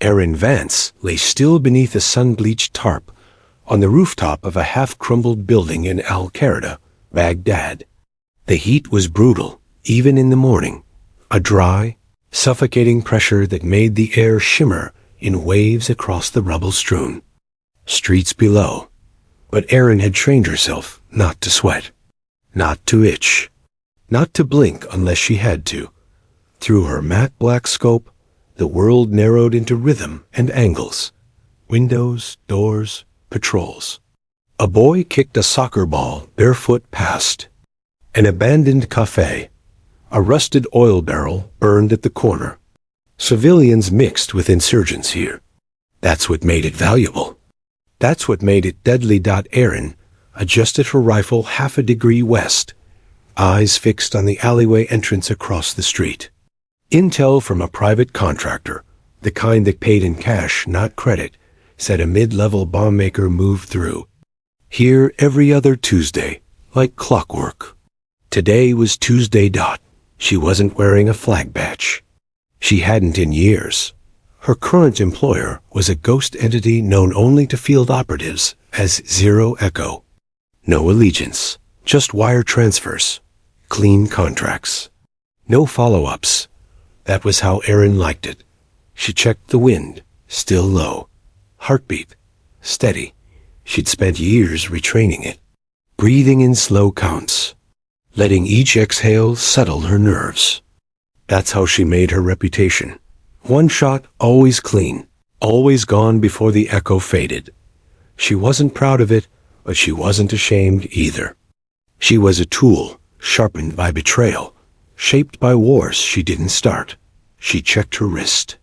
Erin Vance lay still beneath a sun-bleached tarp on the rooftop of a half-crumbled building in Al-Qarada, Baghdad. The heat was brutal, even in the morning, a dry, suffocating pressure that made the air shimmer in waves across the rubble-strewn streets below. But Erin had trained herself not to sweat, not to itch, not to blink unless she had to. Through her matte black scope, the world narrowed into rhythm and angles. Windows, doors, patrols. A boy kicked a soccer ball barefoot past. An abandoned cafe. A rusted oil barrel burned at the corner. Civilians mixed with insurgents here. That's what made it valuable. That's what made it deadly. Erin adjusted her rifle half a degree west, eyes fixed on the alleyway entrance across the street. Intel from a private contractor, the kind that paid in cash, not credit, said a mid-level bomb maker moved through. Here every other Tuesday, like clockwork. Today was Tuesday. She wasn't wearing a flag badge. She hadn't in years. Her current employer was a ghost entity known only to field operatives as Zero Echo. No allegiance, just wire transfers, clean contracts. No follow-ups. That was how Erin liked it. She checked the wind, still low. Heartbeat, steady. She'd spent years retraining it. Breathing in slow counts, letting each exhale settle her nerves. That's how she made her reputation. One shot, always clean, always gone before the echo faded. She wasn't proud of it, but she wasn't ashamed either. She was a tool, sharpened by betrayal, shaped by wars she didn't start. She checked her wrist.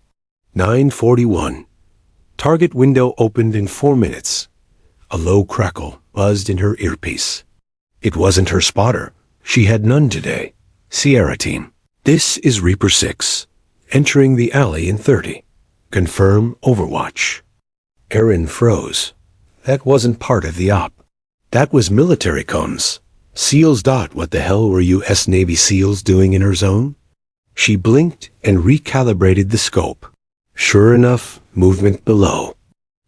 9:41. Target window opened in 4 minutes. A low crackle buzzed in her earpiece. It wasn't her spotter. She had none today. Sierra team. This is Reaper 6. Entering the alley in 30. Confirm Overwatch. Erin froze. That wasn't part of the op. That was military comms. SEALs. What the hell were U.S. Navy SEALs doing in her zone? She blinked and recalibrated the scope. Sure enough, movement below.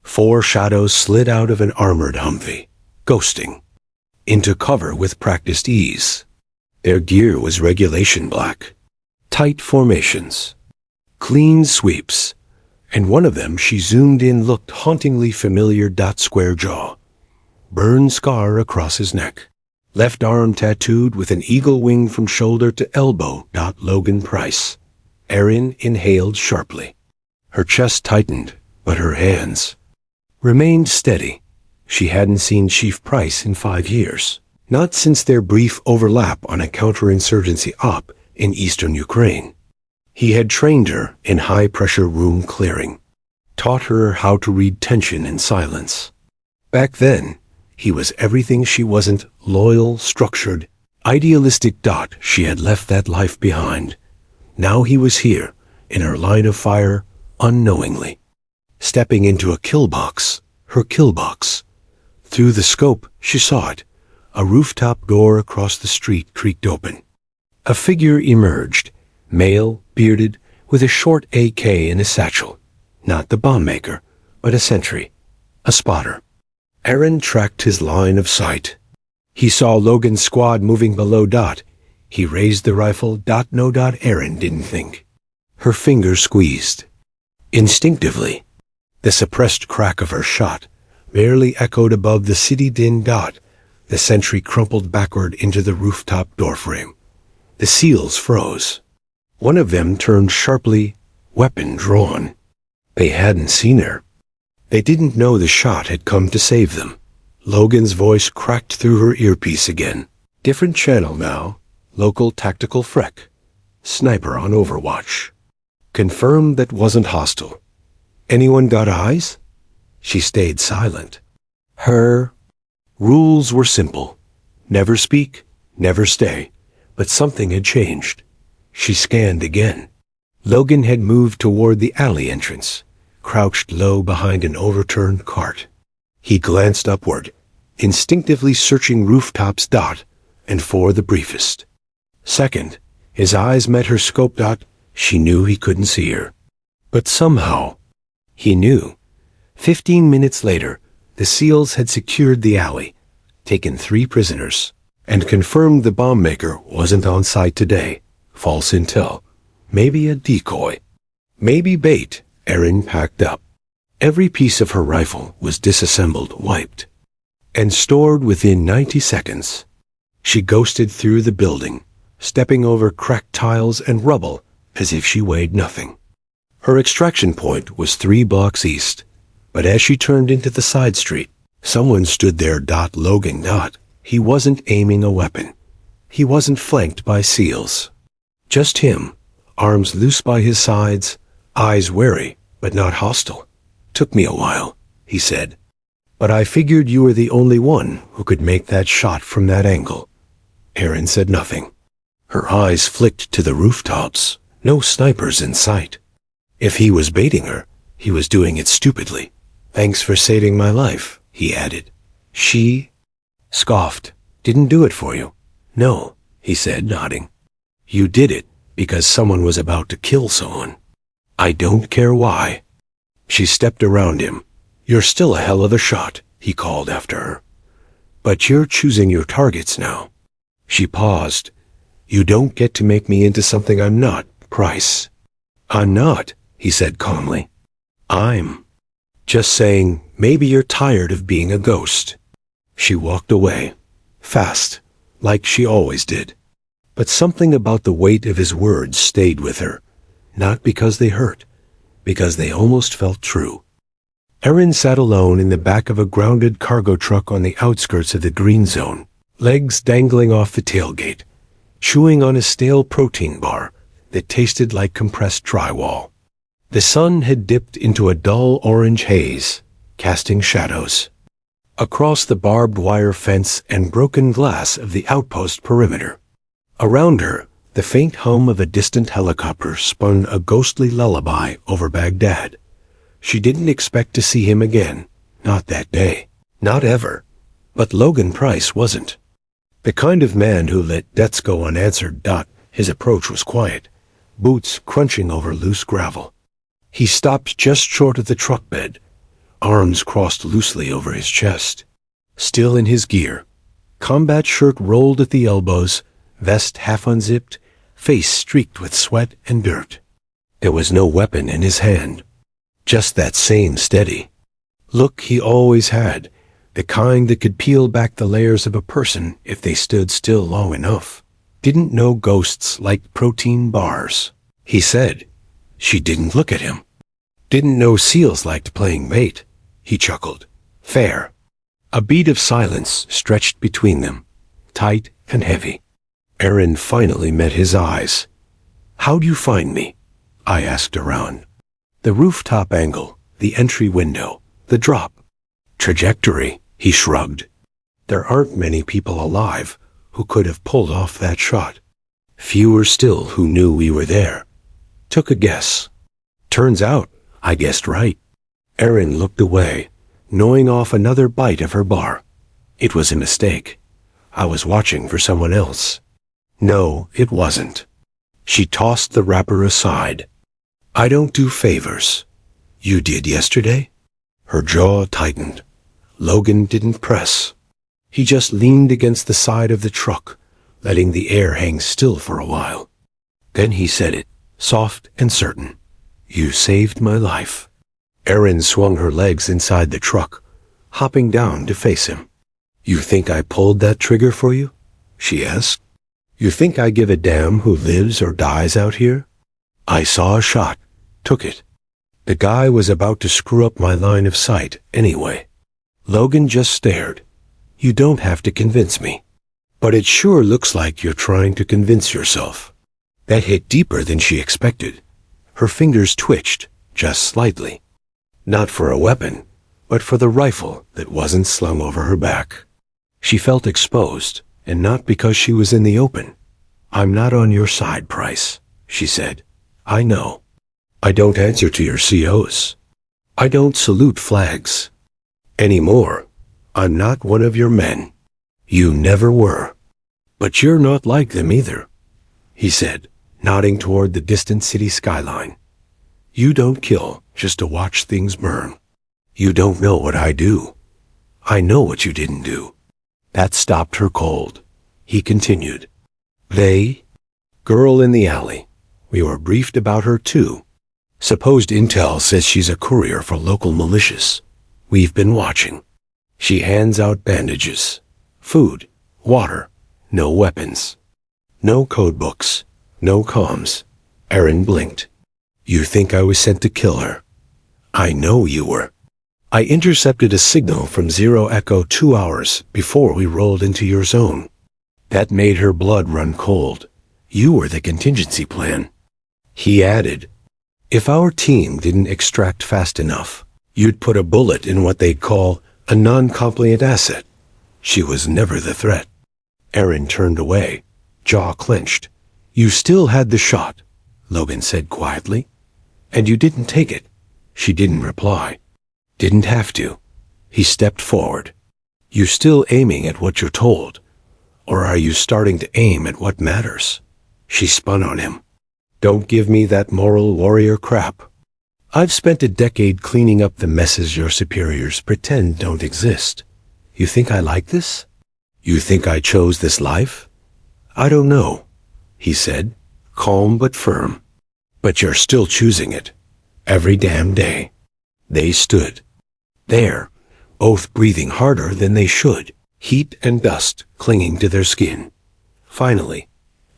4 shadows slid out of an armored Humvee, ghosting into cover with practiced ease. Their gear was regulation black. Tight formations. Clean sweeps. And one of them, she zoomed in, looked hauntingly familiar. Square jaw. Burn scar across his neck. Left arm tattooed with an eagle wing from shoulder to elbow. Logan Price. Erin inhaled sharply. Her chest tightened, but her hands remained steady. She hadn't seen Chief Price in 5 years. Not since their brief overlap on a counterinsurgency op in eastern Ukraine. He had trained her in high-pressure room clearing, taught her how to read tension in silence. Back then, he was everything she wasn't: loyal, structured, idealistic. She had left that life behind. Now he was here, in her line of fire, unknowingly. Stepping into a kill box, her kill box. Through the scope, she saw it. A rooftop door across the street creaked open. A figure emerged, male, bearded, with a short AK in a satchel. Not the bomb maker, but a sentry, a spotter. Erin tracked his line of sight. He saw Logan's squad moving below. He raised the rifle. No. Erin didn't think. Her fingers squeezed. Instinctively, the suppressed crack of her shot barely echoed above the city din. The sentry crumpled backward into the rooftop doorframe. The SEALs froze. One of them turned sharply, weapon drawn. They hadn't seen her. They didn't know the shot had come to save them. Logan's voice cracked through her earpiece again. Different channel now. Local tactical freck. Sniper on Overwatch. Confirmed that wasn't hostile. Anyone got eyes? She stayed silent. Her rules were simple. Never speak, never stay. But something had changed. She scanned again. Logan had moved toward the alley entrance, crouched low behind an overturned cart. He glanced upward, instinctively searching rooftops. And for the briefest second, his eyes met her scope. She knew he couldn't see her. But somehow, He knew. 15 minutes later, the SEALs had secured the alley, taken 3 prisoners, and confirmed the bomb maker wasn't on site today. False intel. Maybe a decoy. Maybe bait. Erin packed up. Every piece of her rifle was disassembled, wiped, and stored within 90 seconds. She ghosted through the building, stepping over cracked tiles and rubble as if she weighed nothing. Her extraction point was 3 blocks east, but as she turned into the side street, someone stood there. Logan. He wasn't aiming a weapon. He wasn't flanked by SEALs. Just him, arms loose by his sides, eyes wary but not hostile. "Took me a while," he said, "but I figured you were the only one who could make that shot from that angle." Erin said nothing. Her eyes flicked to the rooftops. No snipers in sight. If he was baiting her, he was doing it stupidly. "Thanks for saving my life," he added. She scoffed. "Didn't do it for you." "No," he said, nodding. "You did it because someone was about to kill someone. I don't care why." She stepped around him. "You're still a hell of a shot," he called after her. "But you're choosing your targets now." She paused. "You don't get to make me into something I'm not, Price." "I'm not," he said calmly. "I'm just saying maybe you're tired of being a ghost." She walked away, fast, like she always did. But something about the weight of his words stayed with her, not because they hurt, because they almost felt true. Erin sat alone in the back of a grounded cargo truck on the outskirts of the green zone, legs dangling off the tailgate, chewing on a stale protein bar that tasted like compressed drywall. The sun had dipped into a dull orange haze, casting shadows across the barbed wire fence and broken glass of the outpost perimeter. Around her, the faint hum of a distant helicopter spun a ghostly lullaby over Baghdad. She didn't expect to see him again, not that day, not ever. But Logan Price wasn't the kind of man who let debts go unanswered. His approach was quiet, boots crunching over loose gravel. He stopped just short of the truck bed, arms crossed loosely over his chest. Still in his gear, combat shirt rolled at the elbows, vest half unzipped, face streaked with sweat and dirt. There was no weapon in his hand, just that same steady look he always had, the kind that could peel back the layers of a person if they stood still long enough. Didn't know ghosts like protein bars, he said. She didn't look at him. Didn't know SEALs liked playing bait, he chuckled. Fair. A beat of silence stretched between them, tight and heavy. Erin finally met his eyes. "How'd you find me?" I asked around. "The rooftop angle, the entry window, the drop." "Trajectory," he shrugged. "There aren't many people alive who could have pulled off that shot. Fewer still who knew we were there. Took a guess. Turns out I guessed right." Erin looked away, gnawing off another bite of her bar. "It was a mistake. I was watching for someone else." "No, it wasn't." She tossed the wrapper aside. "I don't do favors." "You did yesterday?" Her jaw tightened. Logan didn't press. He just leaned against the side of the truck, letting the air hang still for a while. Then he said it, soft and certain. "You saved my life." Erin swung her legs inside the truck, hopping down to face him. "You think I pulled that trigger for you?" she asked. "You think I give a damn who lives or dies out here? I saw a shot, took it. The guy was about to screw up my line of sight anyway." Logan just stared. "You don't have to convince me. But it sure looks like you're trying to convince yourself." That hit deeper than she expected. Her fingers twitched, just slightly. Not for a weapon, but for the rifle that wasn't slung over her back. She felt exposed, and not because she was in the open. "I'm not on your side, Price," she said. "I know. I don't answer to your COs. I don't salute flags. Anymore, I'm not one of your men. You never were. But you're not like them either," he said, nodding toward the distant city skyline. "You don't kill, just to watch things burn. You don't know what I do. I know what you didn't do. That stopped her cold. He continued. They? Girl in the alley. We were briefed about her too. Supposed intel says she's a courier for local militias. We've been watching. She hands out bandages, food, water, no weapons. No code books, no comms. Aaron blinked. You think I was sent to kill her? I know you were. I intercepted a signal from Zero Echo 2 hours before we rolled into your zone. That made her blood run cold. You were the contingency plan. He added, if our team didn't extract fast enough, you'd put a bullet in what they'd call a non-compliant asset. She was never the threat. Aaron turned away, jaw clenched. You still had the shot, Logan said quietly. And you didn't take it. She didn't reply. Didn't have to. He stepped forward. You still aiming at what you're told? Or are you starting to aim at what matters? She spun on him. Don't give me that moral warrior crap. I've spent a decade cleaning up the messes your superiors pretend don't exist. You think I like this? You think I chose this life? I don't know, he said, calm but firm. But you're still choosing it. Every damn day. They stood. There, both breathing harder than they should, heat and dust clinging to their skin. Finally,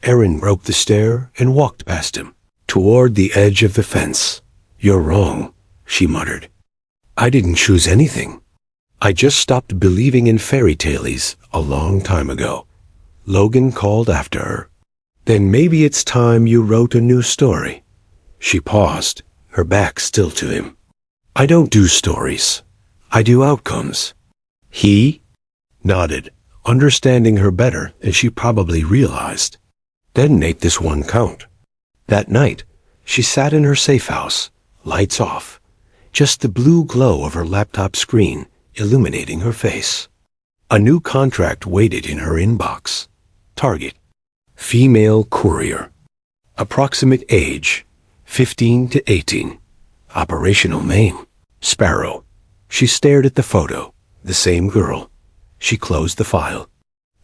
Aaron broke the stare and walked past him, toward the edge of the fence. You're wrong, she muttered. I didn't choose anything. I just stopped believing in fairy tales a long time ago. Logan called after her. Then maybe it's time you wrote a new story. She paused, her back still to him. I don't do stories. I do outcomes. He nodded, understanding her better than she probably realized. Detonate this one count. That night, she sat in her safe house, lights off, just the blue glow of her laptop screen illuminating her face. A new contract waited in her inbox. Target, female courier. Approximate age, 15 to 18. Operational name, Sparrow. She stared at the photo, the same girl. She closed the file.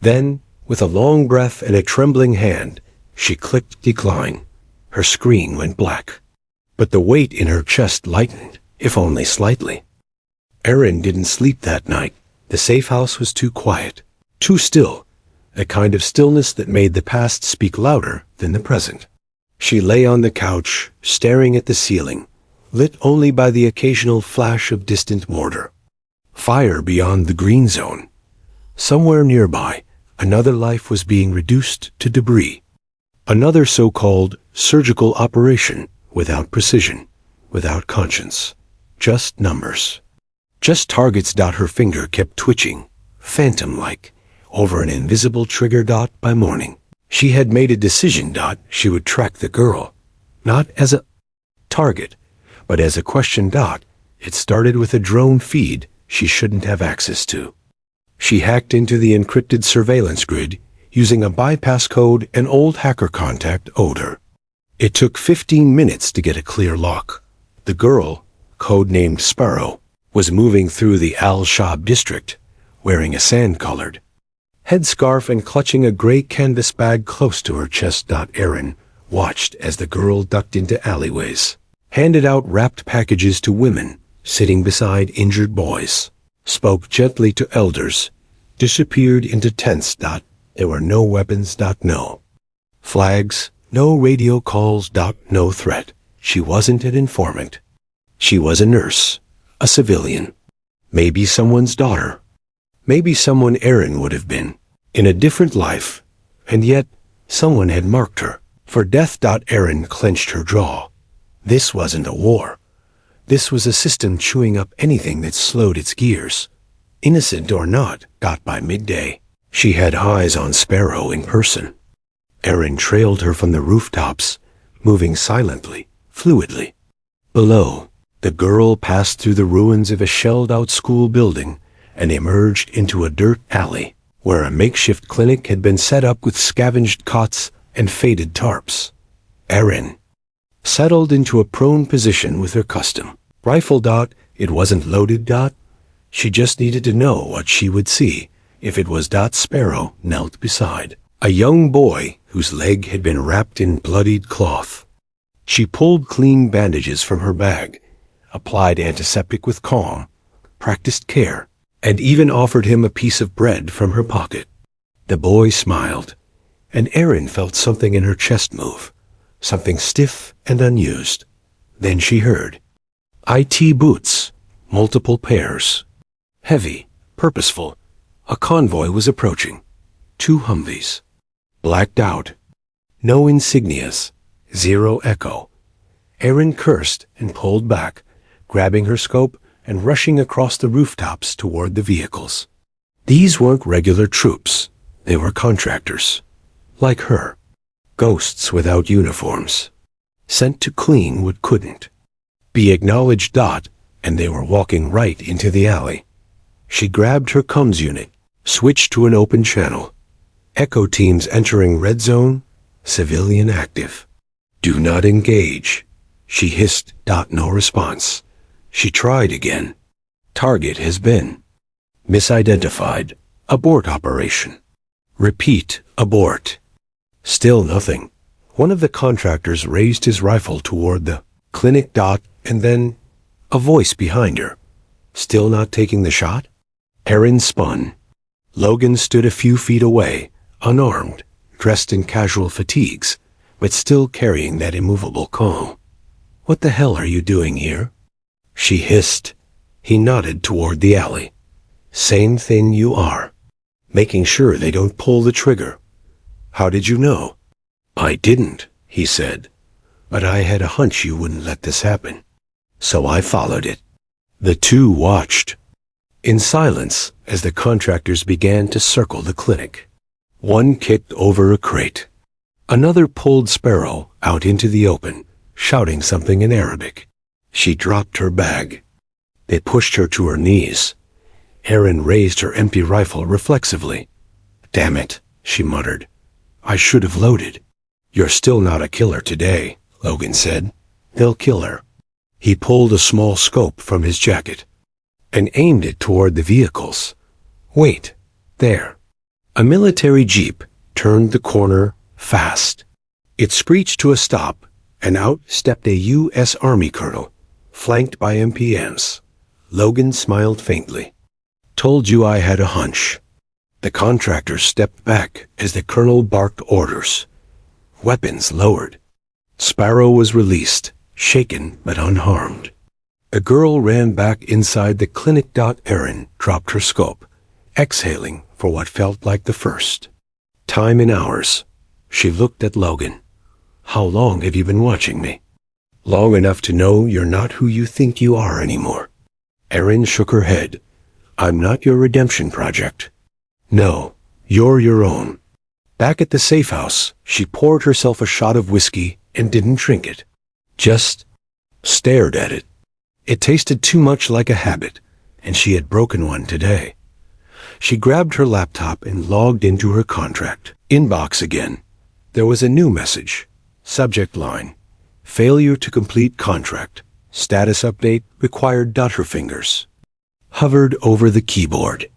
Then, with a long breath and a trembling hand, she clicked decline. Her screen went black. But the weight in her chest lightened, if only slightly. Aaron didn't sleep that night. The safe house was too quiet, too still, a kind of stillness that made the past speak louder than the present. She lay on the couch, staring at the ceiling, lit only by the occasional flash of distant mortar. Fire beyond the green zone. Somewhere nearby, another life was being reduced to debris. Another so-called surgical operation without precision, without conscience. Just numbers. Just targets. Her finger kept twitching, phantom-like, over an invisible trigger. By morning, she had made a decision. She would track the girl, not as a target, but as a question. It started with a drone feed she shouldn't have access to. She hacked into the encrypted surveillance grid using a bypass code an old hacker contact owed her. It took 15 minutes to get a clear lock. The girl, codenamed Sparrow, was moving through the Al-Shab district, wearing a sand-colored headscarf and clutching a gray canvas bag close to her chest. Aaron watched as the girl ducked into alleyways, handed out wrapped packages to women sitting beside injured boys, spoke gently to elders, disappeared into tents. There were no weapons. No flags, no radio calls. No threat. She wasn't an informant. She was a nurse, a civilian, maybe someone's daughter, maybe someone Aaron would have been, in a different life, and yet someone had marked her for death. Aaron clenched her jaw. This wasn't a war. This was a system chewing up anything that slowed its gears. Innocent or not, by midday, she had eyes on Sparrow in person. Aaron trailed her from the rooftops, moving silently, fluidly. Below, the girl passed through the ruins of a shelled-out school building and emerged into a dirt alley where a makeshift clinic had been set up with scavenged cots and faded tarps. Aaron settled into a prone position with her custom Rifle dot, it wasn't loaded dot. She just needed to know what she would see if it was Dot Sparrow knelt beside. A young boy whose leg had been wrapped in bloodied cloth. She pulled clean bandages from her bag, applied antiseptic with calm, practiced care, and even offered him a piece of bread from her pocket. The boy smiled, and Erin felt something in her chest move, something stiff and unused. Then she heard. IT boots, multiple pairs. Heavy, purposeful. A convoy was approaching. 2 Humvees. Blacked out. No insignias. 0 echo. Erin cursed and pulled back, grabbing her scope and rushing across the rooftops toward the vehicles. These weren't regular troops. They were contractors. Like her. Ghosts without uniforms. Sent to clean what couldn't be acknowledged dot, and they were walking right into the alley. She grabbed her comms unit, switched to an open channel. Echo teams entering red zone, civilian active. Do not engage. She hissed dot, no response. She tried again. Target has been misidentified. Abort operation. Repeat, abort. Still nothing. One of the contractors raised his rifle toward the clinic dot, and then a voice behind her. Still not taking the shot? Erin spun. Logan stood a few feet away, unarmed, dressed in casual fatigues, but still carrying that immovable calm. What the hell are you doing here? She hissed. He nodded toward the alley. Same thing you are. Making sure they don't pull the trigger. How did you know? I didn't, he said. But I had a hunch you wouldn't let this happen. So I followed it. The two watched. In silence, as the contractors began to circle the clinic. One kicked over a crate. Another pulled Sparrow out into the open, shouting something in Arabic. She dropped her bag. They pushed her to her knees. Erin raised her empty rifle reflexively. Damn it, she muttered. I should have loaded. You're still not a killer today, Logan said. They'll kill her. He pulled a small scope from his jacket and aimed it toward the vehicles. Wait, there. A military jeep turned the corner fast. It screeched to a stop, and out stepped a U.S. Army colonel, flanked by MPMs. Logan smiled faintly. Told you I had a hunch. The contractors stepped back as the colonel barked orders. Weapons lowered. Sparrow was released, shaken but unharmed. A girl ran back inside the clinic. Erin dropped her scope, exhaling for what felt like the first time in hours. She looked at Logan. How long have you been watching me? Long enough to know you're not who you think you are anymore. Erin shook her head. I'm not your redemption project. No, you're your own. Back at the safe house, she poured herself a shot of whiskey and didn't drink it. Just stared at it. It tasted too much like a habit, and she had broken one today. She grabbed her laptop and logged into her contract. Inbox again. There was a new message. Subject line. Failure to complete contract. Status update required. Her fingers hovered over the keyboard.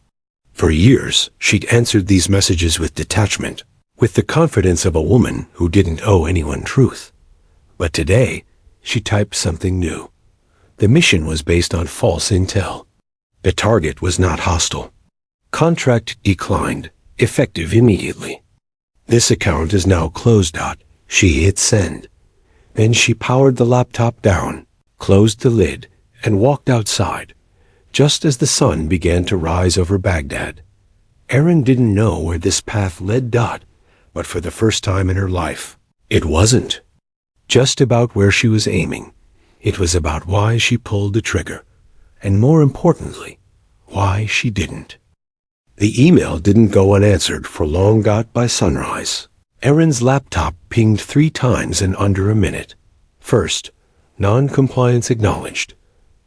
For years, she'd answered these messages with detachment, with the confidence of a woman who didn't owe anyone truth. But today, she typed something new. The mission was based on false intel. The target was not hostile. Contract declined, effective immediately. This account is now closed. She hit send. Then she powered the laptop down, closed the lid, and walked outside, just as the sun began to rise over Baghdad. Erin didn't know where this path led. But for the first time in her life, it wasn't just about where she was aiming. It was about why she pulled the trigger, and more importantly, why she didn't. The email didn't go unanswered for long. By sunrise, Erin's laptop pinged 3 times in under a minute. First, non-compliance acknowledged.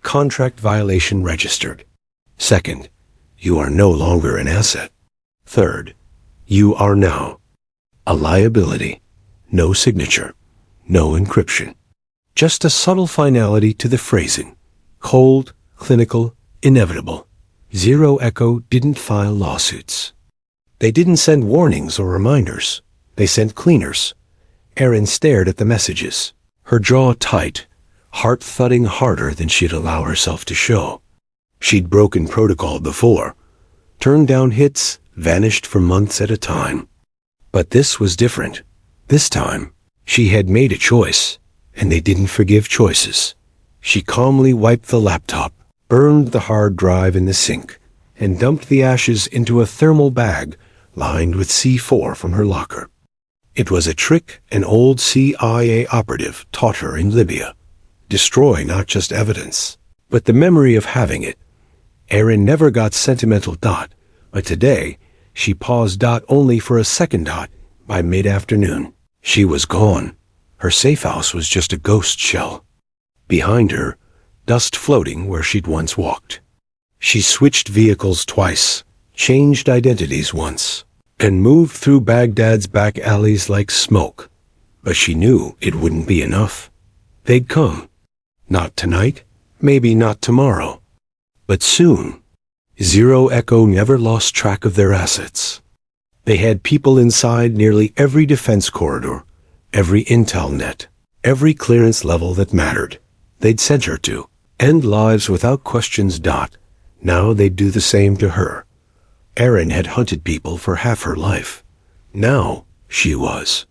Contract violation registered. Second, you are no longer an asset. Third, you are now a liability. No signature, no encryption. Just a subtle finality to the phrasing. Cold, clinical, inevitable. Zero Echo didn't file lawsuits. They didn't send warnings or reminders. They sent cleaners. Erin stared at the messages, her jaw tight, heart thudding harder than she'd allow herself to show. She'd broken protocol before, turned down hits, vanished for months at a time. But this was different. This time, she had made a choice, and they didn't forgive choices. She calmly wiped the laptop, burned the hard drive in the sink, and dumped the ashes into a thermal bag lined with C4 from her locker. It was a trick an old CIA operative taught her in Libya. Destroy not just evidence, but the memory of having it. Erin never got sentimental. But today, she paused. Only for a second. By mid-afternoon, she was gone. Her safe house was just a ghost shell. Behind her, dust floating where she'd once walked. She switched vehicles twice, changed identities once, and moved through Baghdad's back alleys like smoke. But she knew it wouldn't be enough. They'd come. Not tonight, maybe not tomorrow, but soon. Zero Echo never lost track of their assets. They had people inside nearly every defense corridor, every intel net, every clearance level that mattered. They'd sent her to end lives without questions. Now they'd do the same to her. Erin had hunted people for half her life. Now she was.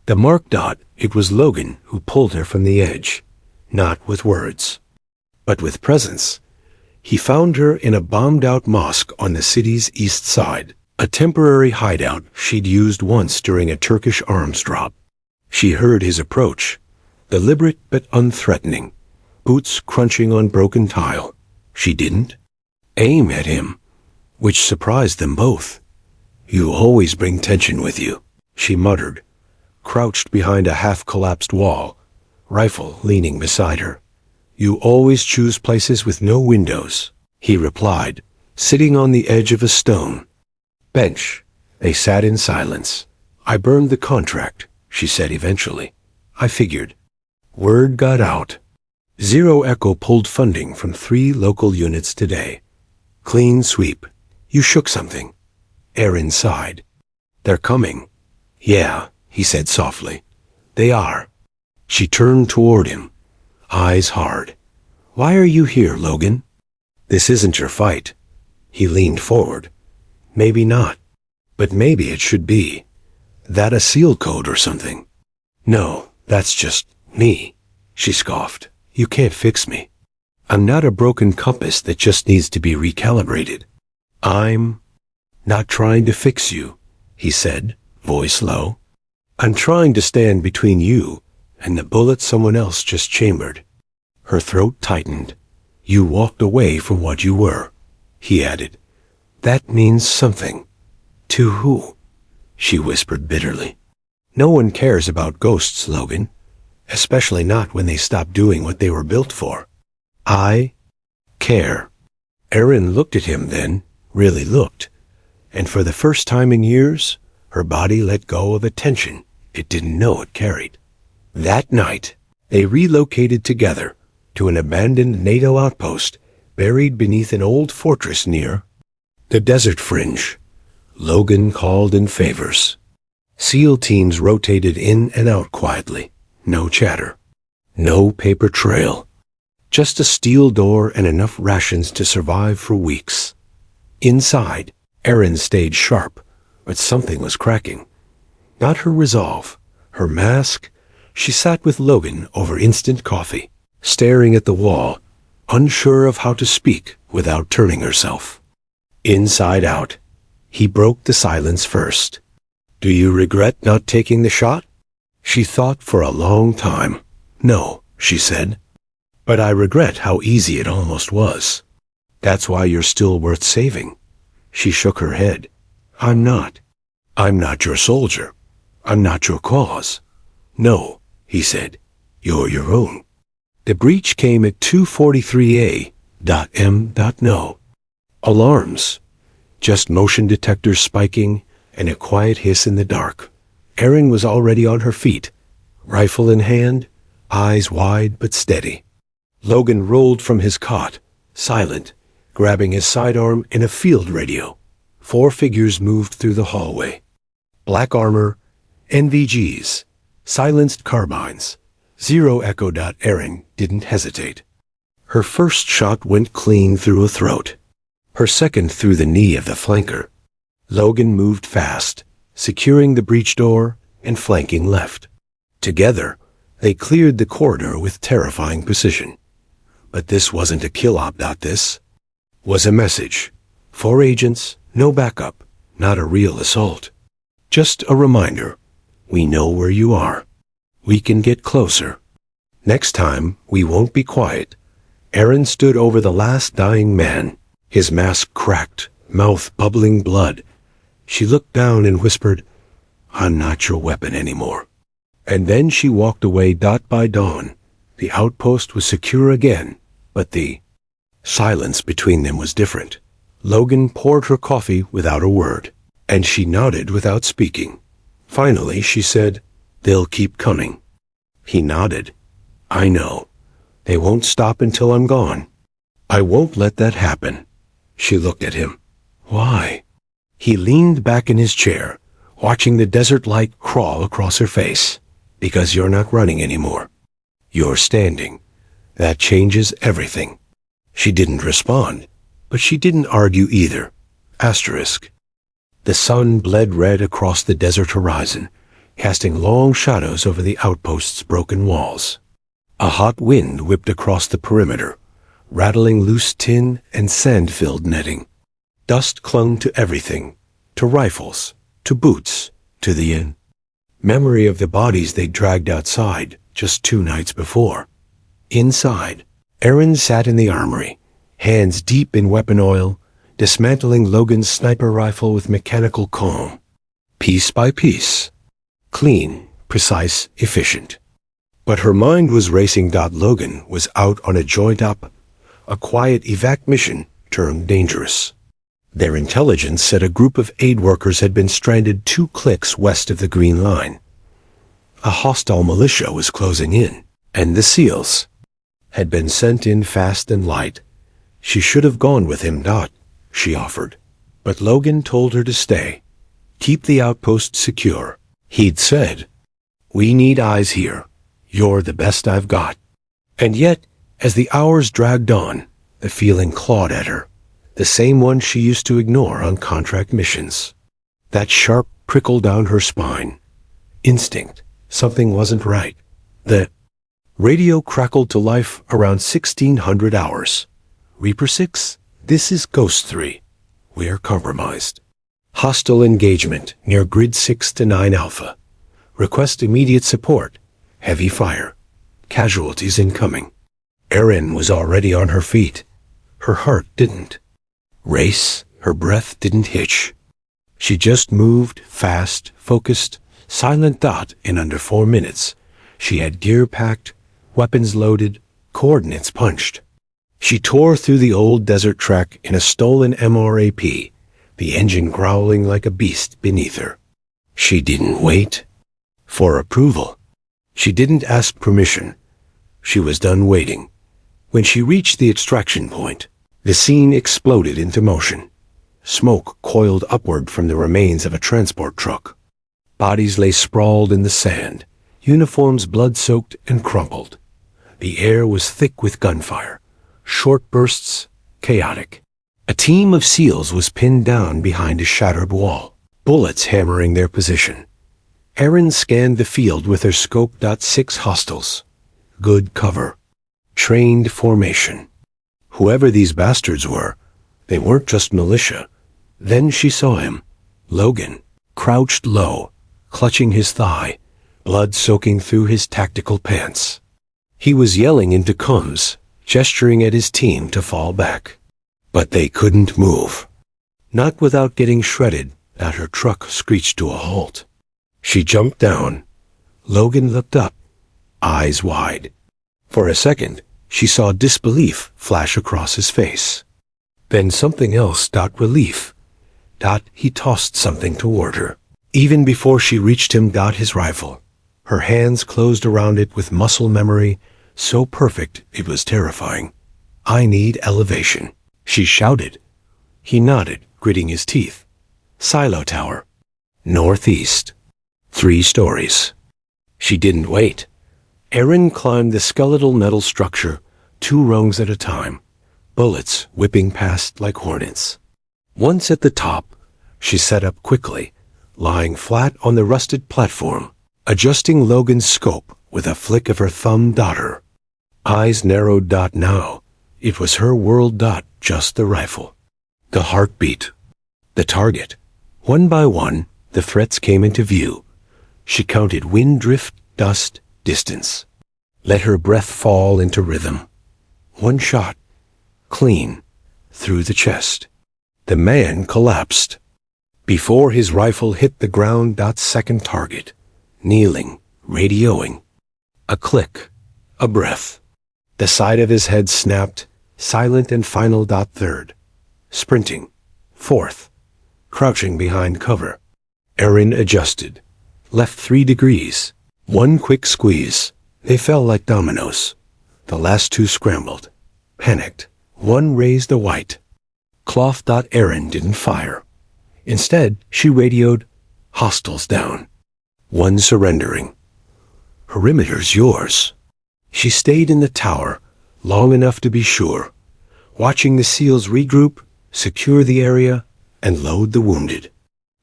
The mark. It was Logan who pulled her from the edge, not with words, but with presence. He found her in a bombed-out mosque on the city's east side, a temporary hideout she'd used once during a Turkish arms drop. She heard his approach, deliberate but unthreatening, boots crunching on broken tile. She didn't aim at him, which surprised them both. "You always bring tension with you," she muttered, crouched behind a half-collapsed wall, rifle leaning beside her. "You always choose places with no windows," he replied, sitting on the edge of a stone bench. They sat in silence. "I burned the contract," she said eventually. "I figured." Word got out. Zero Echo pulled funding from 3 local units today. Clean sweep. "You shook something." Erin sighed. "They're coming." "Yeah," he said softly. "They are." She turned toward him, eyes hard. "Why are you here, Logan?" "This isn't your fight." He leaned forward. "Maybe not, but maybe it should be. That a seal code or something?" "No, that's just me," she scoffed. "You can't fix me. I'm not a broken compass that just needs to be recalibrated." "I'm not trying to fix you," he said, voice low. "I'm trying to stand between you and the bullet someone else just chambered." Her throat tightened. "You walked away from what you were," he added. "That means something." "To who?" she whispered bitterly. "No one cares about ghosts, Logan. Especially not when they stop doing what they were built for." "I care." Erin looked at him then, really looked, and for the first time in years, her body let go of a tension it didn't know it carried. That night, they relocated together to an abandoned NATO outpost buried beneath an old fortress near the desert fringe. Logan called in favors. SEAL teams rotated in and out quietly. No chatter. No paper trail. Just a steel door and enough rations to survive for weeks. Inside, Erin stayed sharp, but something was cracking. Not her resolve, her mask. She sat with Logan over instant coffee, staring at the wall, unsure of how to speak without turning herself. Inside out, he broke the silence first. "Do you regret not taking the shot?" She thought for a long time. "No," she said. "But I regret how easy it almost was." "That's why you're still worth saving." She shook her head. "I'm not. I'm not your soldier. I'm not your cause." "No," he said. "You're your own." The breach came at 2:43 a.m. Alarms. Just motion detectors spiking and a quiet hiss in the dark. Erin was already on her feet, rifle in hand, eyes wide but steady. Logan rolled from his cot, silent, grabbing his sidearm in a field radio. 4 figures moved through the hallway. Black armor, NVGs, silenced carbines. 0 echo. Erin didn't hesitate. Her first shot went clean through a throat. Her second through the knee of the flanker. Logan moved fast, securing the breach door and flanking left. Together, they cleared the corridor with terrifying precision. But this wasn't a kill-op. This was a message. 4 agents, no backup, not a real assault. Just a reminder. We know where you are. We can get closer. Next time, we won't be quiet. Erin stood over the last dying man, his mask cracked, mouth bubbling blood. She looked down and whispered, "I'm not your weapon anymore." And then she walked away. By dawn, the outpost was secure again, but the silence between them was different. Logan poured her coffee without a word, and she nodded without speaking. Finally, she said, "They'll keep coming." He nodded. "I know. They won't stop until I'm gone." "I won't let that happen." She looked at him. "Why?" He leaned back in his chair, watching the desert light crawl across her face. "Because you're not running anymore. You're standing. That changes everything." She didn't respond, but she didn't argue either. Asterisk. The sun bled red across the desert horizon, casting long shadows over the outpost's broken walls. A hot wind whipped across the perimeter, rattling loose tin and sand-filled netting. Dust clung to everything, to rifles, to boots, to the inn. Memory of the bodies they'd dragged outside just 2 nights before. Inside, Erin sat in the armory, hands deep in weapon oil, dismantling Logan's sniper rifle with mechanical calm. Piece by piece. Clean, precise, efficient. But her mind was racing. Logan was out on a joint op, a quiet evac mission turned dangerous. Their intelligence said a group of aid workers had been stranded 2 clicks west of the Green Line. A hostile militia was closing in, and the SEALs had been sent in fast and light. She should have gone with him. She offered. But Logan told her to stay. Keep the outpost secure. He'd said, "We need eyes here. You're the best I've got." And yet, as the hours dragged on, the feeling clawed at her. The same one she used to ignore on contract missions. That sharp prickle down her spine. Instinct. Something wasn't right. The radio crackled to life around 1600 hours. "Reaper 6, this is Ghost 3. We're compromised. Hostile engagement near Grid 6 to 9 Alpha. Request immediate support. Heavy fire. Casualties incoming." Erin was already on her feet. Her heart didn't race, her breath didn't hitch. She just moved, fast, focused, silent. In under 4 minutes, she had gear packed, weapons loaded, coordinates punched. She tore through the old desert track in a stolen MRAP, the engine growling like a beast beneath her. She didn't wait for approval. She didn't ask permission. She was done waiting. When she reached the extraction point, the scene exploded into motion. Smoke coiled upward from the remains of a transport truck. Bodies lay sprawled in the sand, uniforms blood-soaked and crumpled. The air was thick with gunfire, short bursts, chaotic. A team of SEALs was pinned down behind a shattered wall, bullets hammering their position. Erin scanned the field with her scope. 6 hostiles. Good cover. Trained formation. Whoever these bastards were, they weren't just militia. Then she saw him, Logan, crouched low, clutching his thigh, blood soaking through his tactical pants. He was yelling into comms, gesturing at his team to fall back. But they couldn't move. Not without getting shredded. Her truck screeched to a halt. She jumped down. Logan looked up, eyes wide. For a second, she saw disbelief flash across his face. Then something else. Relief. He tossed something toward her. Even before she reached him. His rifle. Her hands closed around it with muscle memory, so perfect it was terrifying. "I need elevation," she shouted. He nodded, gritting his teeth. "Silo tower. Northeast. 3 stories." She didn't wait. Erin climbed the skeletal metal structure, 2 rungs at a time, bullets whipping past like hornets. Once at the top, she sat up quickly, lying flat on the rusted platform, adjusting Logan's scope with a flick of her thumb. Her eyes narrowed. Now, it was her world. Just the rifle. The heartbeat. The target. One by one, the threats came into view. She counted wind, drift, dust, distance. Let her breath fall into rhythm. 1 shot. Clean. Through the chest. The man collapsed. Before his rifle hit the ground. Second target. Kneeling. Radioing. A click. A breath. The side of his head snapped. Silent and final. Third. Sprinting. Fourth. Crouching behind cover. Erin adjusted. Left 3 degrees. 1 quick squeeze. They fell like dominoes. The last 2 scrambled. Panicked. 1 raised a white. Cloth. Erin didn't fire. Instead, she radioed, "Hostiles down. 1 surrendering. Perimeter's yours." She stayed in the tower, long enough to be sure, watching the SEALs regroup, secure the area, and load the wounded.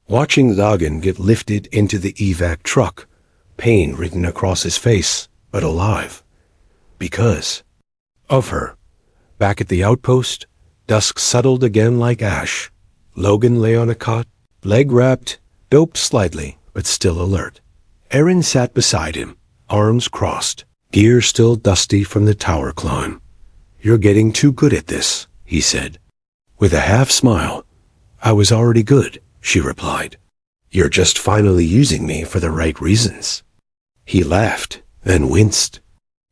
Watching Logan get lifted into the evac truck, pain written across his face, but alive. Because of her. Back at the outpost, dusk settled again like ash. Logan lay on a cot, leg wrapped, doped slightly, but still alert. Erin sat beside him, arms crossed, gear still dusty from the tower climb. "You're getting too good at this," he said. With a half smile. "I was already good," she replied. "You're just finally using me for the right reasons." He laughed, then winced.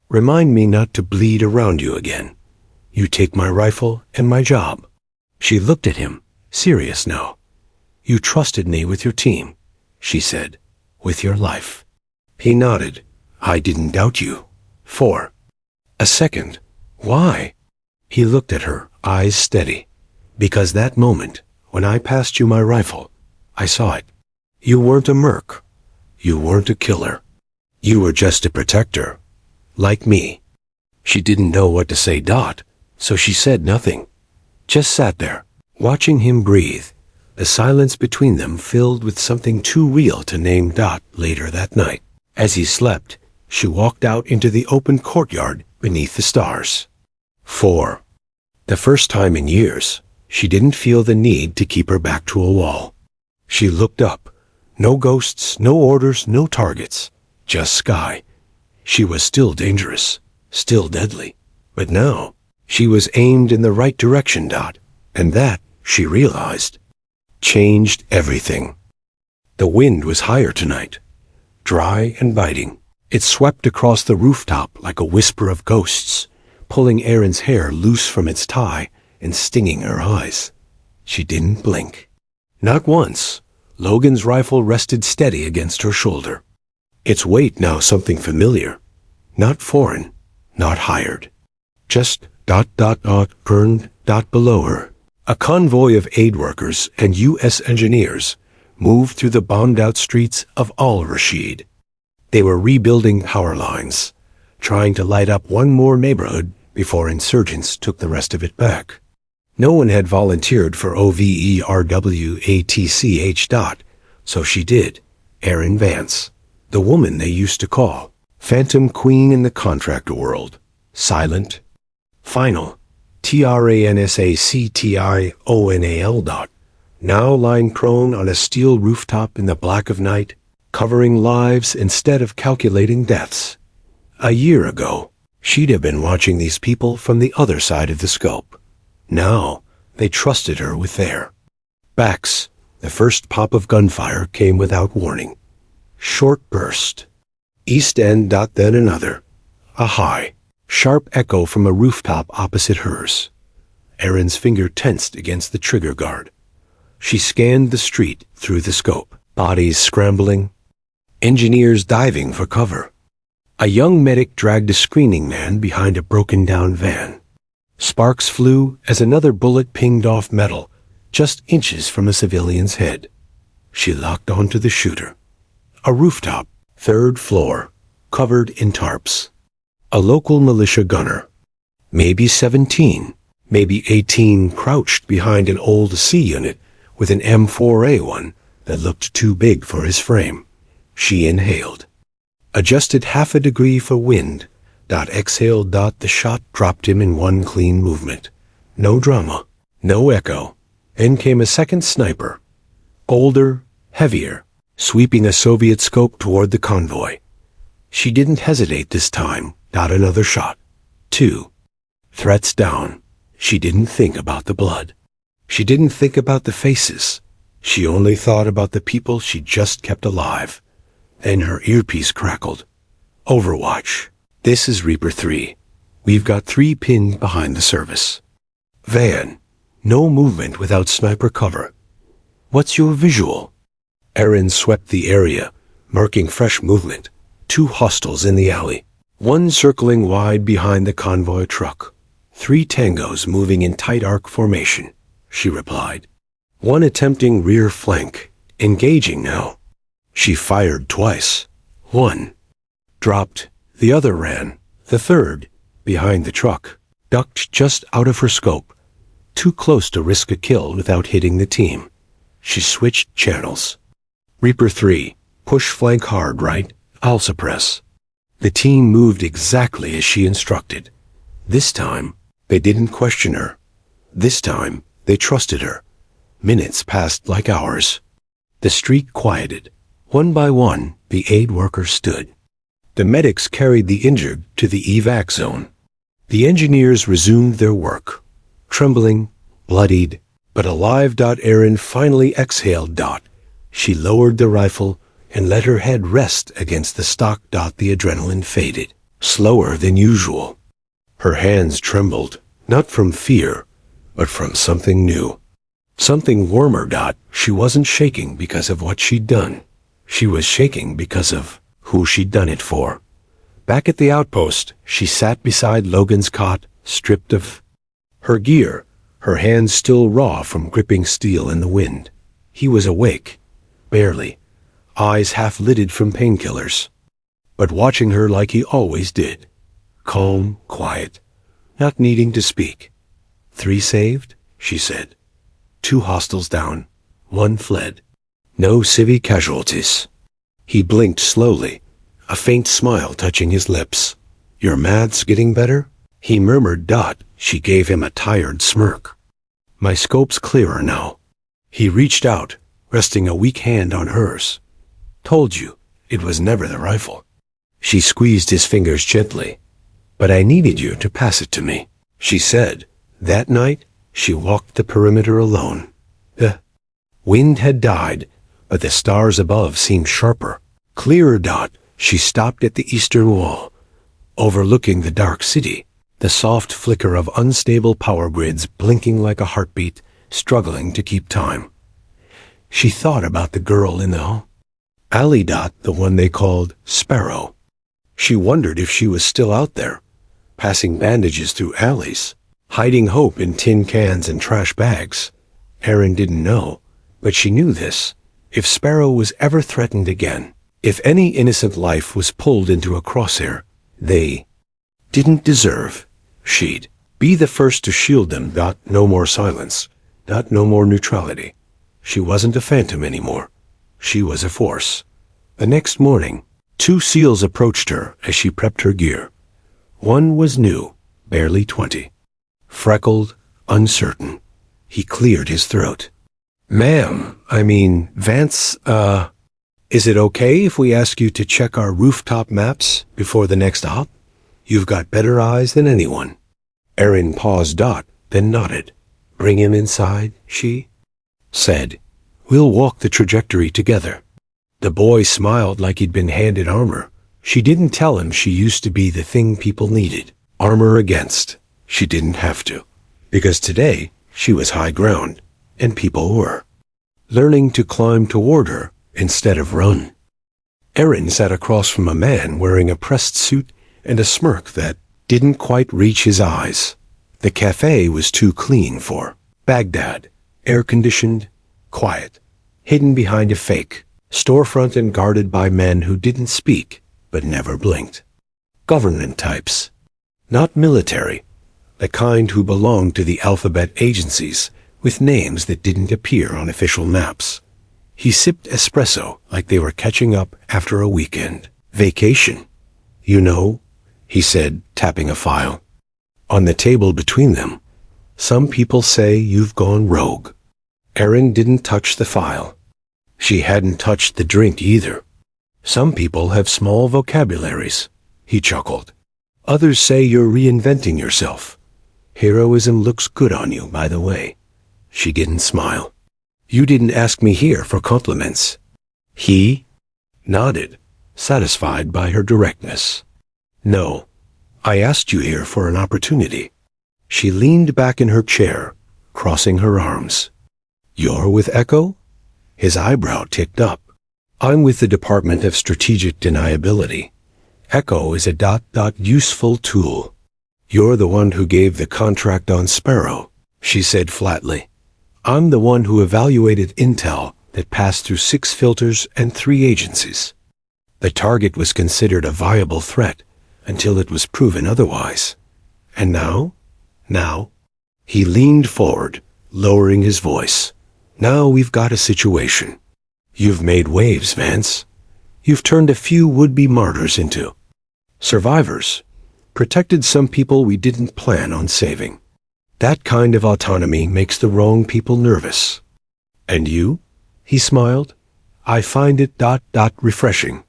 "Remind me not to bleed around you again. You take my rifle and my job." She looked at him, serious now. "You trusted me with your team," she said, "with your life." He nodded. "I didn't doubt you." For a second. "Why?" He looked at her, eyes steady. "Because that moment, when I passed you my rifle, I saw it. You weren't a merc. You weren't a killer. You were just a protector. Like me." She didn't know what to say. So she said nothing. Just sat there, watching him breathe, the silence between them filled with something too real to name. Later that night, as he slept, she walked out into the open courtyard beneath the stars. For the first time in years, she didn't feel the need to keep her back to a wall. She looked up. No ghosts, no orders, no targets. Just sky. She was still dangerous, still deadly. But now, she was aimed in the right direction. And that, she realized, changed everything. The wind was higher tonight, dry and biting. It swept across the rooftop like a whisper of ghosts, pulling Erin's hair loose from its tie and stinging her eyes. She didn't blink. Not once. Logan's rifle rested steady against her shoulder. Its weight now something familiar. Not foreign, not hired. Just ... burned ... below her. A convoy of aid workers and U.S. engineers moved through the bombed-out streets of Al-Rashid. They were rebuilding power lines, trying to light up one more neighborhood before insurgents took the rest of it back. No one had volunteered for OVERWATCH. So she did. Erin Vance, the woman they used to call Phantom Queen in the contractor world. Silent. Final. TRANSACTIONAL. Now lying prone on a steel rooftop in the black of night, covering lives instead of calculating deaths. A year ago, she'd have been watching these people from the other side of the scope. Now, they trusted her with their backs. The first pop of gunfire came without warning. Short burst. East end. Then another. A high, sharp echo from a rooftop opposite hers. Erin's finger tensed against the trigger guard. She scanned the street through the scope. Bodies scrambling. Engineers diving for cover. A young medic dragged a screening man behind a broken-down van. Sparks flew as another bullet pinged off metal, just inches from a civilian's head. She locked onto the shooter. A rooftop, 3rd floor, covered in tarps. A local militia gunner. Maybe 17, maybe 18, crouched behind an old C unit with an M4A1 that looked too big for his frame. She inhaled. Adjusted half a degree for wind. Exhaled. The shot dropped him in one clean movement. No drama, no echo. Then came a second sniper. Older, heavier, sweeping a Soviet scope toward the convoy. She didn't hesitate this time. Another shot. 2. Threats down. She didn't think about the blood. She didn't think about the faces. She only thought about the people she just kept alive. Then her earpiece crackled. Overwatch. This is Reaper 3. We've got 3 pinned behind the service. Van. No movement without sniper cover. What's your visual? Erin swept the area, marking fresh movement. 2 hostiles in the alley. 1 circling wide behind the convoy truck. 3 tangos moving in tight arc formation, she replied. 1 attempting rear flank, engaging now. She fired twice. 1 dropped, the other ran. The 3rd, behind the truck, ducked just out of her scope, too close to risk a kill without hitting the team. She switched channels. Reaper 3, push flank hard, right? I'll suppress. The team moved exactly as she instructed. This time, they didn't question her. This time, they trusted her. Minutes passed like hours. The street quieted. One by one, the aid workers stood. The medics carried the injured to the evac zone. The engineers resumed their work. Trembling, bloodied, but alive. Erin finally exhaled. She lowered the rifle and let her head rest against the stock. The adrenaline faded, slower than usual. Her hands trembled, not from fear, but from something new. Something warmer. She wasn't shaking because of what she'd done. She was shaking because of who she'd done it for. Back at the outpost, she sat beside Logan's cot, stripped of her gear, her hands still raw from gripping steel in the wind. He was awake, barely, eyes half-lidded from painkillers, but watching her like he always did. Calm, quiet, not needing to speak. 3 saved, she said. 2 hostiles down, 1 fled. No civvy casualties. He blinked slowly, a faint smile touching his lips. Your math's getting better? He murmured. She gave him a tired smirk. My scope's clearer now. He reached out, resting a weak hand on hers. Told you, it was never the rifle. She squeezed his fingers gently. But I needed you to pass it to me, she said. That night, she walked the perimeter alone. The wind had died, but the stars above seemed sharper, clearer. She stopped at the eastern wall, overlooking the dark city, the soft flicker of unstable power grids blinking like a heartbeat, struggling to keep time. She thought about the girl in the alley. The one they called Sparrow. She wondered if she was still out there, passing bandages through alleys, hiding hope in tin cans and trash bags. Erin didn't know, but she knew this. If Sparrow was ever threatened again, if any innocent life was pulled into a crosshair, they didn't deserve. She'd be the first to shield them. No more silence. No more neutrality. She wasn't a phantom anymore. She was a force. The next morning, 2 SEALs approached her as she prepped her gear. One was new, barely 20. Freckled, uncertain. He cleared his throat. Vance, is it okay if we ask you to check our rooftop maps before the next op? You've got better eyes than anyone. Erin paused. Then nodded. Bring him inside, she said. We'll walk the trajectory together. The boy smiled like he'd been handed armor. She didn't tell him she used to be the thing people needed. Armor against. She didn't have to. Because today, she was high ground, and people were learning to climb toward her instead of run. Erin sat across from a man wearing a pressed suit and a smirk that didn't quite reach his eyes. The cafe was too clean for Baghdad, air-conditioned, quiet, hidden behind a fake storefront and guarded by men who didn't speak but never blinked. Government types. Not military, the kind who belonged to the alphabet agencies with names that didn't appear on official maps. He sipped espresso like they were catching up after a weekend vacation. You know, he said, tapping a file. On the table between them, some people say you've gone rogue. Erin didn't touch the file. She hadn't touched the drink either. Some people have small vocabularies, he chuckled. Others say you're reinventing yourself. Heroism looks good on you, by the way. She didn't smile. You didn't ask me here for compliments. He nodded, satisfied by her directness. No, I asked you here for an opportunity. She leaned back in her chair, crossing her arms. You're with Echo? His eyebrow ticked up. I'm with the Department of Strategic Deniability. Echo is a useful tool. You're the one who gave the contract on Sparrow, she said flatly. I'm the one who evaluated intel that passed through 6 filters and 3 agencies. The target was considered a viable threat until it was proven otherwise. And now? He leaned forward, lowering his voice. Now we've got a situation. You've made waves, Vance. You've turned a few would-be martyrs into survivors, protected some people we didn't plan on saving. That kind of autonomy makes the wrong people nervous. And you? He smiled. I find it refreshing.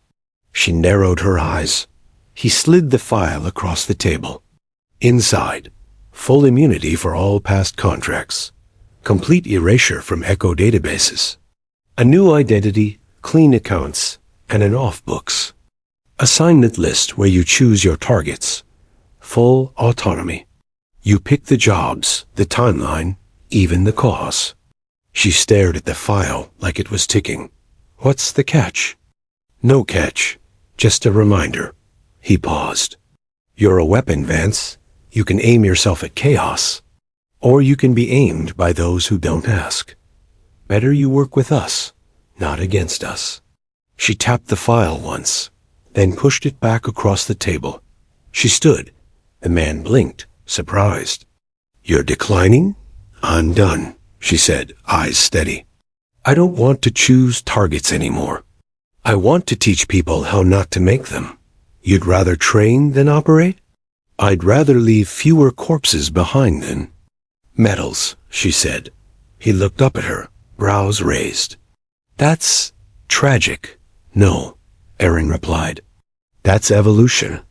She narrowed her eyes. He slid the file across the table. Inside, full immunity for all past contracts. Complete erasure from Echo databases. A new identity, clean accounts, and an off-books. Assignment list where you choose your targets. Full autonomy. You pick the jobs, the timeline, even the cause. She stared at the file like it was ticking. What's the catch? No catch. Just a reminder. He paused. You're a weapon, Vance. You can aim yourself at chaos. Or you can be aimed by those who don't ask. Better you work with us, not against us. She tapped the file once, then pushed it back across the table. She stood. The man blinked, surprised. You're declining? I'm done, she said, eyes steady. I don't want to choose targets anymore. I want to teach people how not to make them. You'd rather train than operate? I'd rather leave fewer corpses behind than medals, she said. He looked up at her, brows raised. That's tragic. No, Erin replied. That's evolution.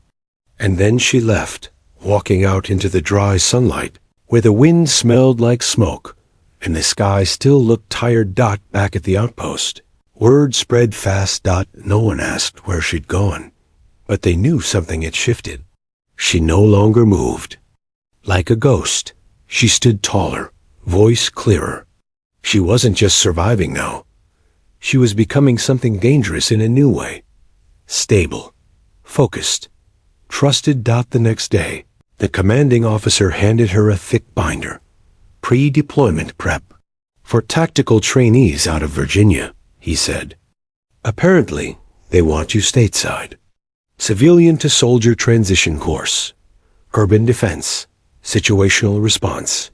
And then she left, walking out into the dry sunlight, where the wind smelled like smoke, and the sky still looked tired. Back at the outpost. Word spread fast. No one asked where she'd gone, but they knew something had shifted. She no longer moved. Like a ghost, she stood taller, voice clearer. She wasn't just surviving now. She was becoming something dangerous in a new way. Stable, focused, trusted. The next day, the commanding officer handed her a thick binder. Pre-deployment prep. For tactical trainees out of Virginia, he said. Apparently, they want you stateside. Civilian to soldier transition course. Urban defense. Situational response.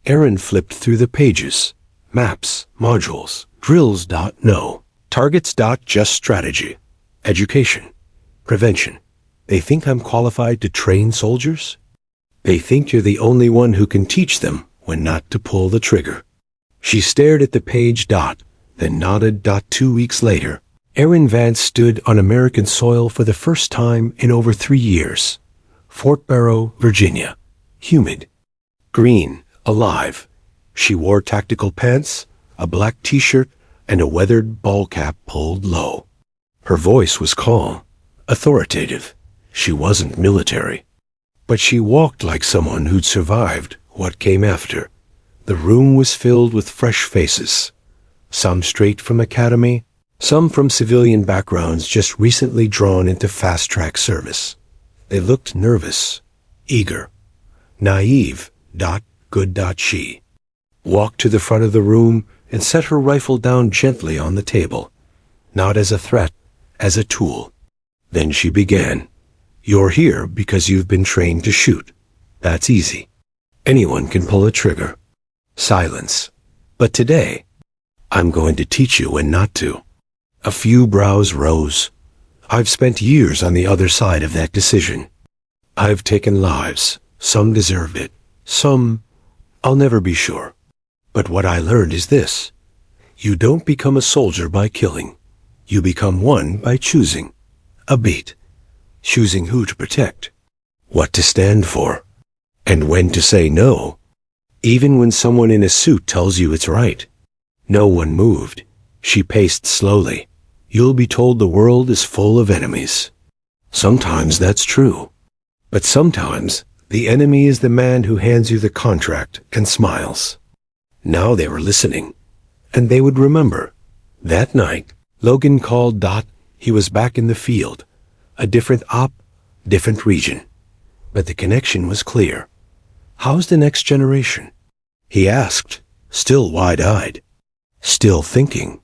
Erin flipped through the pages. Maps, modules, drills. No. Targets. Just strategy. Education. Prevention. They think I'm qualified to train soldiers? They think you're the only one who can teach them when not to pull the trigger. She stared at the page. Then nodded. 2 weeks later, Erin Vance stood on American soil for the first time in over 3 years. Fort Barrow, Virginia. Humid. Green. Alive. She wore tactical pants, a black t-shirt, and a weathered ball cap pulled low. Her voice was calm, authoritative. She wasn't military. But she walked like someone who'd survived what came after. The room was filled with fresh faces. Some straight from academy, Some from civilian backgrounds just recently drawn into fast-track service. They looked nervous, eager, naive. Good. She walked to the front of the room and set her rifle down gently on the table, not as a threat, as a tool. Then she began. You're here because you've been trained to shoot. That's easy. Anyone can pull a trigger. Silence. But today, I'm going to teach you when not to. A few brows rose. I've spent years on the other side of that decision. I've taken lives. Some deserved it. Some, I'll never be sure. But what I learned is this. You don't become a soldier by killing. You become one by choosing. A beat. Choosing who to protect. What to stand for. And when to say no. Even when someone in a suit tells you it's right. No one moved. She paced slowly. You'll be told the world is full of enemies. Sometimes that's true. But sometimes the enemy is the man who hands you the contract and smiles. Now they were listening, and they would remember. That night, Logan called Dot. He was back in the field. A different op, different region. But the connection was clear. How's the next generation? He asked, still wide-eyed. Still thinking.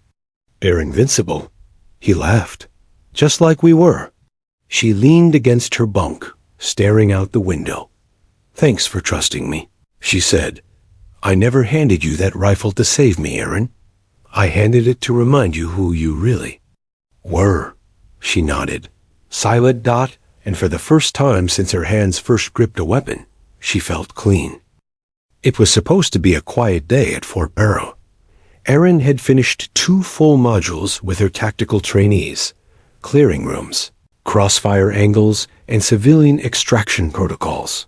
They're invincible. He laughed. Just like we were. She leaned against her bunk, staring out the window. Thanks for trusting me, she said. I never handed you that rifle to save me, Aaron. I handed it to remind you who you really were. She nodded. Silent. And for the first time since her hands first gripped a weapon, she felt clean. It was supposed to be a quiet day at Fort Barrow. Erin had finished 2 full modules with her tactical trainees, clearing rooms, crossfire angles, and civilian extraction protocols.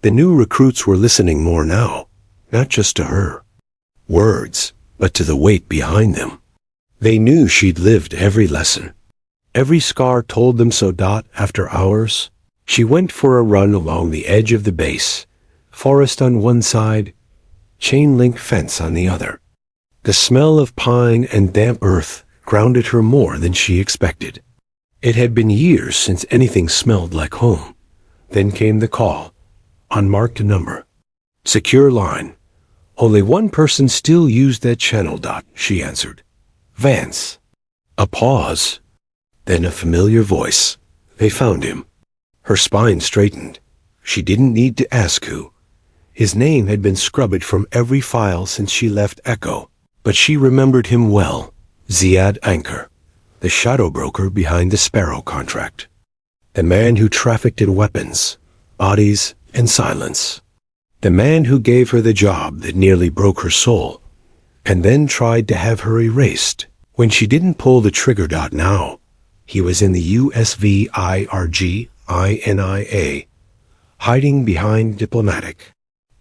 The new recruits were listening more now, not just to her words, but to the weight behind them. They knew she'd lived every lesson. Every scar told them so. After hours, she went for a run along the edge of the base, forest on one side, chain-link fence on the other. The smell of pine and damp earth grounded her more than she expected. It had been years since anything smelled like home. Then came the call. Unmarked number. Secure line. Only one person still used that channel. She answered. Vance. A pause. Then a familiar voice. They found him. Her spine straightened. She didn't need to ask who. His name had been scrubbed from every file since she left Echo, but she remembered him well. Ziad Anchor, the shadow broker behind the Sparrow contract. The man who trafficked in weapons, bodies, and silence. The man who gave her the job that nearly broke her soul, and then tried to have her erased when she didn't pull the trigger. Now, he was in the USVIRGINIA, hiding behind diplomatic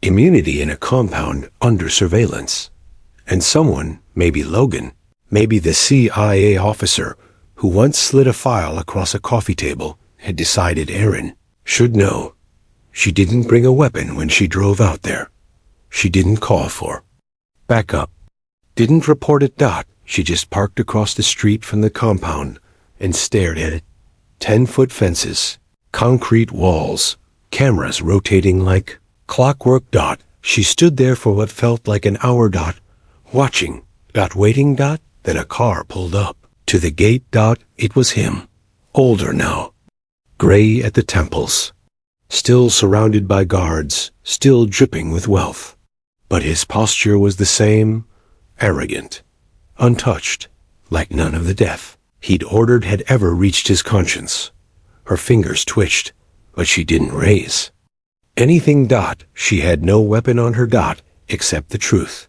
immunity in a compound under surveillance. And someone, maybe Logan, maybe the CIA officer who once slid a file across a coffee table, had decided Erin should know. She didn't bring a weapon when she drove out there. She didn't call for backup. Didn't report it. She just parked across the street from the compound and stared at it. 10-foot fences, concrete walls, cameras rotating like clockwork. She stood there for what felt like an hour. Watching. Waiting. Then a car pulled up to the gate. It was him. Older now. Gray at the temples. Still surrounded by guards, still dripping with wealth. But his posture was the same, arrogant, untouched, like none of the death he'd ordered had ever reached his conscience. Her fingers twitched, but she didn't raise anything. She had no weapon on her. Except the truth.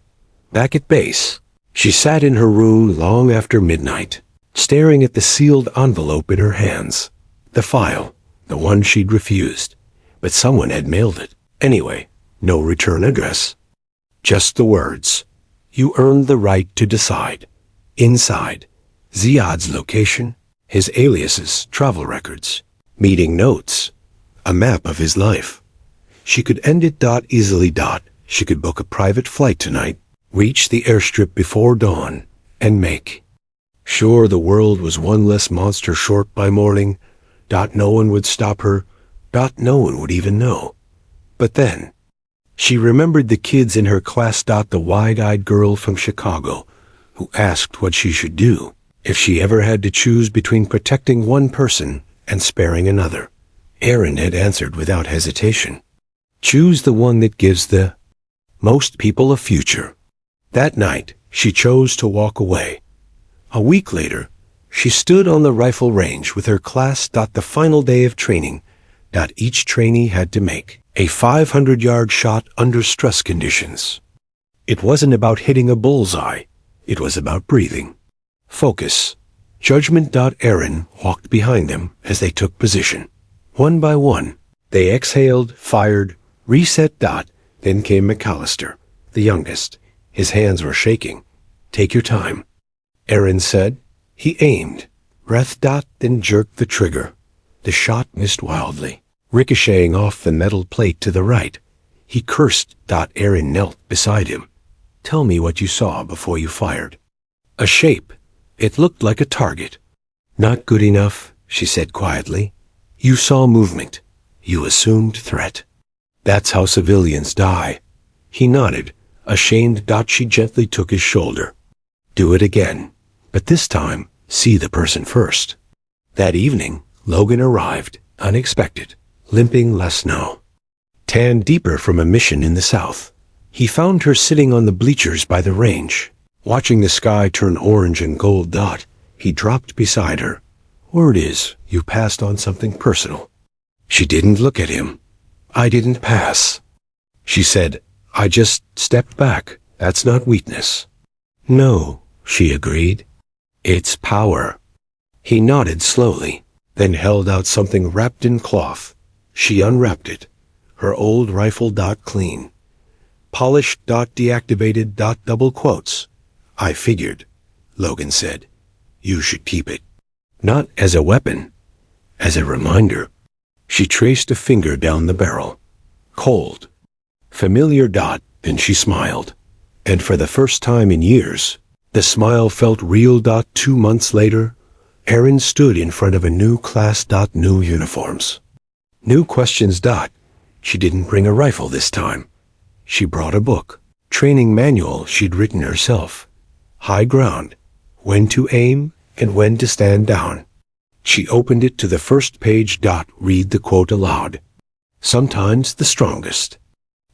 Back at base, she sat in her room long after midnight, staring at the sealed envelope in her hands. The file, the one she'd refused. But someone had mailed it. Anyway, no return address. Just the words. You earned the right to decide. Inside, Ziad's location, his aliases, travel records, meeting notes, a map of his life. She could end it. Easily. She could book a private flight tonight, reach the airstrip before dawn, and make Sure, the world was one less monster short by morning. No one would stop her. No one would even know. But then, she remembered the kids in her class. The wide-eyed girl from Chicago, who asked what she should do if she ever had to choose between protecting one person and sparing another. Erin had answered without hesitation. Choose the one that gives the most people a future. That night, she chose to walk away. A week later, she stood on the rifle range with her class. The final day of training. Each trainee had to make a 500-yard shot under stress conditions. It wasn't about hitting a bullseye. It was about breathing. Focus. Judgment. Erin walked behind them as they took position. One by one, they exhaled, fired, reset. Then came McAllister, the youngest. His hands were shaking. Take your time, Erin said. He aimed. Breath. Then jerked the trigger. The shot missed wildly, ricocheting off the metal plate to the right. He cursed. Erin knelt beside him. Tell me what you saw before you fired. A shape. It looked like a target. Not good enough, she said quietly. You saw movement. You assumed threat. That's how civilians die. He nodded, ashamed. She gently took his shoulder. Do it again, but this time, see the person first. That evening, Logan arrived, unexpected, limping less snow. Tanned deeper from a mission in the south. He found her sitting on the bleachers by the range, watching the sky turn orange and gold. He dropped beside her. Word is, you passed on something personal. She didn't look at him. I didn't pass. She said, I just stepped back. That's not weakness. No, she agreed. It's power. He nodded slowly, then held out something wrapped in cloth. She unwrapped it. Her old rifle. Clean. Polished. Deactivated. Double quotes. I figured, Logan said. You should keep it. Not as a weapon, as a reminder. She traced a finger down the barrel. Cold. Familiar. Then she smiled. And for the first time in years, the smile felt real. 2 months later, Erin stood in front of a new class. New uniforms. New questions. She didn't bring a rifle this time. She brought a book, training manual she'd written herself. High ground, when to aim and when to stand down. She opened it to the first page. Read the quote aloud. Sometimes the strongest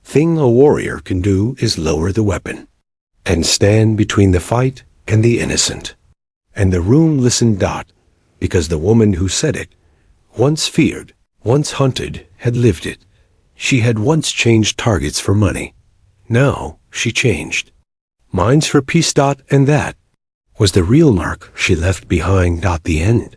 thing a warrior can do is lower the weapon and stand between the fight and the innocent. And the room listened. Because the woman who said it, once feared, once hunted, had lived it. She had once changed targets for money. Now she changed minds for peace. And that was the real mark she left behind. The end.